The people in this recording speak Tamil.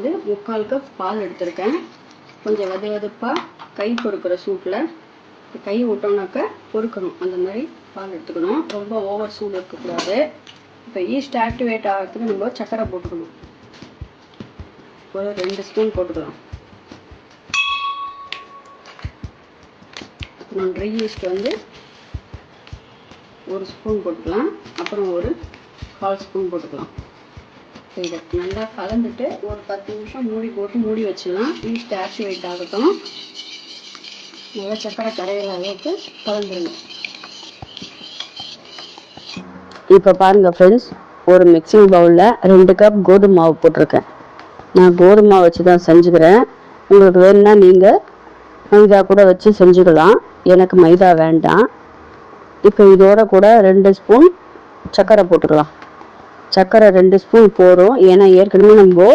வந்து 3/4 கப் பால் எடுத்திருக்கேன். கொஞ்சம் வெதுப்பாக கை பொறுக்கிற சூட்டில் கை விட்டோம்னாக்க பொறுக்கணும். அந்த மாதிரி பால் எடுத்துக்கணும். ரொம்ப ஓவர் சூடு இருக்கக்கூடாது. இப்போ ஈஸ்ட் ஆக்டிவேட் ஆகிறதுக்கு நம்ம சர்க்கரை போட்டுக்கணும். ஒரு 2 ஸ்பூன் போட்டுக்கலாம். அப்புறம் ட்ரை ஈஸ்ட் வந்து 1 ஸ்பூன் போட்டுக்கலாம். அப்புறம் ஒரு 1/4 ஸ்பூன் போட்டுக்கலாம். இதை நல்லா கலந்துட்டு ஒரு 10 நிமிஷம் மூடி வச்சிடலாம். ஈஸ்ட் ஆக்டிவேட் ஆகட்டும். நல்லா சர்க்கரை கரையிற அளவுக்கு கலந்துருங்க. இப்போ பாருங்கள் ஃப்ரெண்ட்ஸ், ஒரு மிக்சிங் பவுலில் 2 கப் கோதுமை மாவு போட்டிருக்கேன். நான் கோதுமை மாவு வச்சு தான் செஞ்சுக்கிறேன். உங்களுக்கு வேணும்னா நீங்கள் மைதா கூட வச்சு செஞ்சுக்கலாம். எனக்கு மைதா வேண்டாம். இப்போ இதோட கூட 2 ஸ்பூன் சர்க்கரை போட்டுக்கலாம். சர்க்கரை 2 ஸ்பூன் போதும். ஏன்னா ஏற்கனவே நம்ம